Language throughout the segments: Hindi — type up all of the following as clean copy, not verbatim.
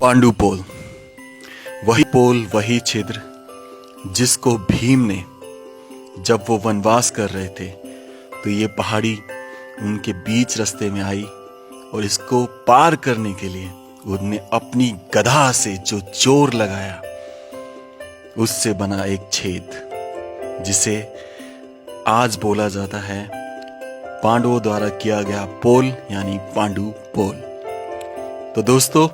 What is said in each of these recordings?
पांडु पोल, वही पोल, वही छिद्र जिसको भीम ने जब वो वनवास कर रहे थे तो ये पहाड़ी उनके बीच रास्ते में आई और इसको पार करने के लिए उन्होंने अपनी गदा से जो जोर लगाया उससे बना एक छेद जिसे आज बोला जाता है पांडवों द्वारा किया गया पोल यानी पांडु पोल। तो दोस्तों,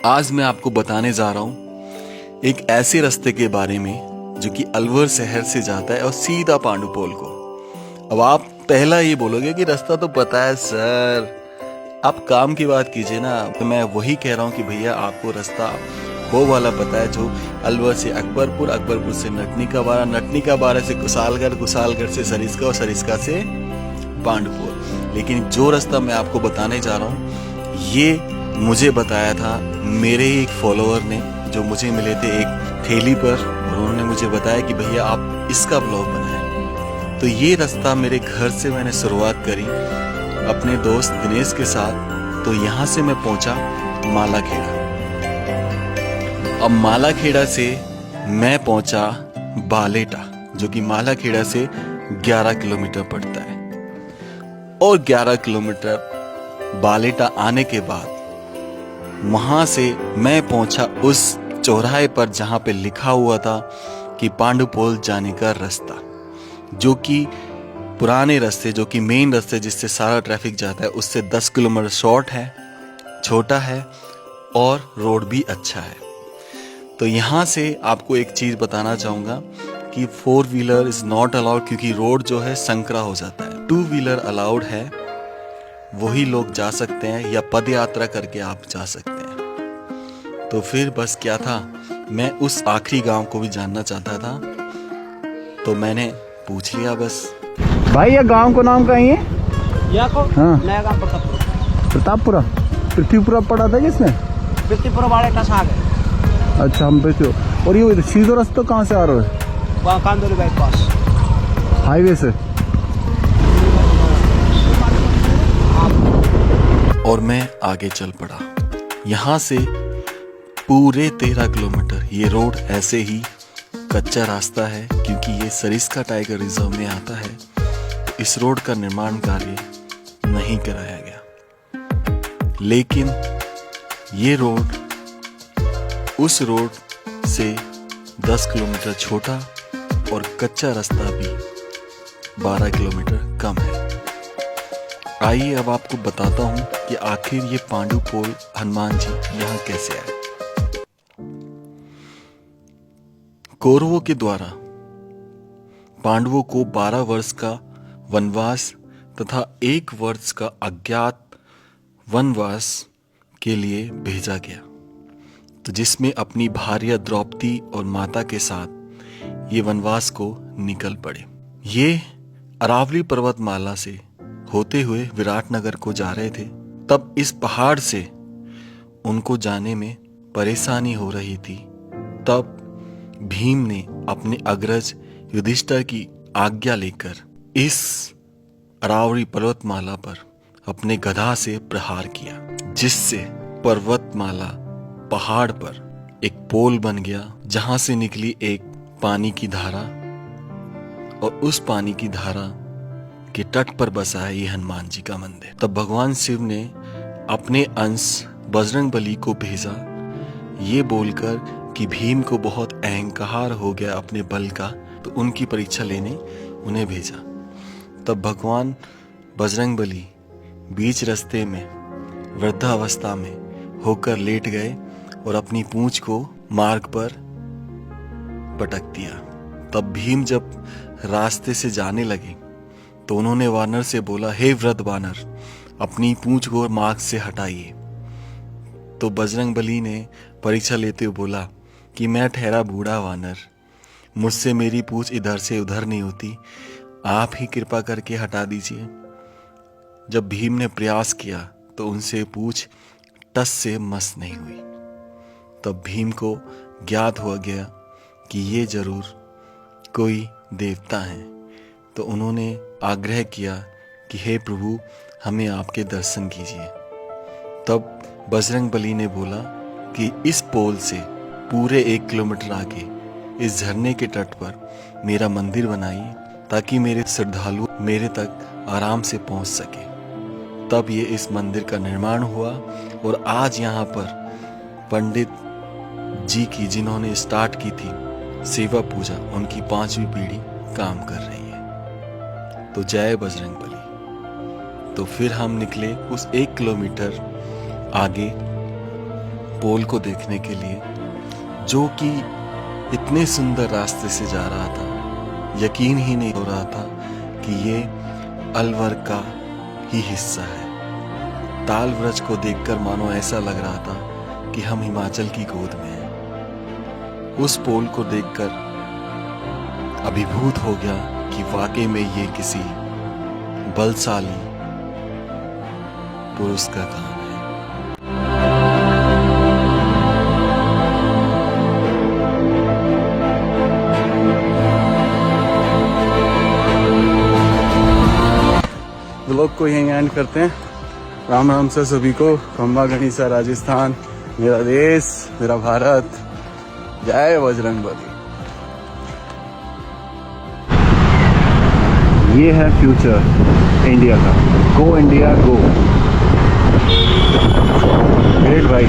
आज मैं आपको बताने जा रहा हूं एक ऐसे रास्ते के बारे में जो कि अलवर शहर से जाता है और सीधा पांडु पोल को। अब आप पहला ये बोलोगे कि रास्ता तो पता है सर, आप काम की बात कीजिए ना। तो मैं वही कह रहा हूं कि भैया आपको रास्ता वो वाला पता है जो अलवर से अकबरपुर, अकबरपुर से नटनी का बारा, नटनी का बारा से कुसालगढ़, कुसालगढ़ से सरिस्का और सरिस्का से पांडुपोल। लेकिन जो रास्ता मैं आपको बताने जा रहा हूँ ये मुझे बताया था मेरे एक फॉलोअर ने, जो मुझे मिले थे एक ठेली पर, और उन्होंने मुझे बताया कि भैया आप इसका ब्लॉग बनाएं। तो ये रास्ता मेरे घर से मैंने शुरुआत करी अपने दोस्त दिनेश के साथ। तो यहाँ से मैं पहुंचा मालाखेड़ा। अब मालाखेड़ा से मैं पहुंचा बालेटा, जो कि मालाखेड़ा से 11 किलोमीटर पड़ता है। और 11 किलोमीटर बालेटा आने के बाद वहां से मैं पहुंचा उस चौराहे पर जहां पे लिखा हुआ था कि पांडुपोल जाने का रास्ता, जो कि पुराने रास्ते, जो कि मेन रास्ते जिससे सारा ट्रैफिक जाता है, उससे 10 किलोमीटर शॉर्ट है, छोटा है और रोड भी अच्छा है। तो यहाँ से आपको एक चीज़ बताना चाहूँगा कि 4 व्हीलर इज़ नॉट अलाउड, क्योंकि रोड जो है संकरा हो जाता है। 2 व्हीलर अलाउड है, वही लोग जा सकते हैं या पद यात्रा करके आप जा सकते हैं। तो फिर बस क्या था, मैं उस आखिरी गांव को भी जानना चाहता था तो मैंने पूछ लिया बस। भाई ये गांव को नाम कहीं है? हाँ, प्रतापपुरा। पृथ्वीपुरा पड़ा था किसने? पृथ्वीपुरा वाले का साग है। अच्छा, हम पे थे। और ये सीधो रास्ता कहाँ से आ रहा है? वहाँ कांदोली बाईपास हाईवे से। और मैं आगे चल पड़ा। यहाँ से पूरे 13 किलोमीटर ये रोड ऐसे ही कच्चा रास्ता है, क्योंकि ये सरिस्का टाइगर रिजर्व में आता है। इस रोड का निर्माण कार्य नहीं कराया गया, लेकिन ये रोड उस रोड से 10 किलोमीटर छोटा और कच्चा रास्ता भी 12 किलोमीटर कम है। आइए अब आपको बताता हूं कि आखिर ये पांडु पोल हनुमान जी यहाँ कैसे आए। कौरवों के द्वारा पांडवों को 12 वर्ष का वनवास तथा 1 वर्ष का अज्ञात वनवास के लिए भेजा गया, तो जिसमें अपनी भार्या द्रौपदी और माता के साथ ये वनवास को निकल पड़े। ये अरावली पर्वतमाला से होते हुए विराटनगर को जा रहे थे। तब इस पहाड़ से उनको जाने में परेशानी हो रही थी। तब भीम ने अपने अग्रज युधिष्ठिर की आज्ञा लेकर इस अरावली पर्वतमाला पर अपने गदा से प्रहार किया, जिससे पर्वतमाला पहाड़ पर एक पोल बन गया, जहां से निकली एक पानी की धारा, और उस पानी की धारा के तट पर बसा है ये हनुमान जी का मंदिर। तब भगवान शिव ने अपने अंश बजरंगबली को भेजा, ये बोलकर कि भीम को बहुत अहंकार हो गया अपने बल का, तो उनकी परीक्षा लेने उन्हें भेजा। तब भगवान बजरंगबली बीच रास्ते में वृद्धावस्था में होकर लेट गए और अपनी पूंछ को मार्ग पर पटक दिया। तब भीम जब रास्ते से जाने लगे तो उन्होंने वानर से बोला, हे वृद्ध वानर, अपनी पूंछ को मार्ग से हटाइए। तो बजरंगबली ने परीक्षा लेते हुए बोला कि मैं ठहरा बूढ़ा वानर, मुझसे मेरी पूंछ इधर से उधर नहीं होती, आप ही कृपा करके हटा दीजिए। जब भीम ने प्रयास किया तो उनसे पूंछ टस से मस नहीं हुई। तब भीम को ज्ञात हो गया कि ये जरूर कोई देवता है। तो उन्होंने आग्रह किया कि हे प्रभु, हमें आपके दर्शन कीजिए। तब बजरंगबली ने बोला कि इस पोल से पूरे 1 किलोमीटर आगे इस झरने के तट पर मेरा मंदिर बनाइए ताकि मेरे श्रद्धालु मेरे तक आराम से पहुंच सके। तब ये इस मंदिर का निर्माण हुआ और आज यहाँ पर पंडित जी की जिन्होंने स्टार्ट की थी सेवा पूजा, उनकी 5वीं पीढ़ी काम कर रही है। तो जय बजरंगबली। तो फिर हम निकले उस 1 किलोमीटर आगे पोल को देखने के लिए, जो कि इतने सुंदर रास्ते से जा रहा था, यकीन ही नहीं हो रहा था कि ये अलवर का ही हिस्सा है। ताल वृक्ष को देखकर मानो ऐसा लग रहा था कि हम हिमाचल की गोद में हैं। उस पोल को देखकर अभिभूत हो गया कि वाकई में ये किसी बलशाली पुरुष का काम है। व्लॉग को यहीं एंड करते हैं। राम राम से सभी को। खंबा गणिसा राजस्थान, मेरा देश, मेरा भारत। जय बजरंगबली। ये है फ्यूचर इंडिया का। गो इंडिया गो। ग्रेट भाई।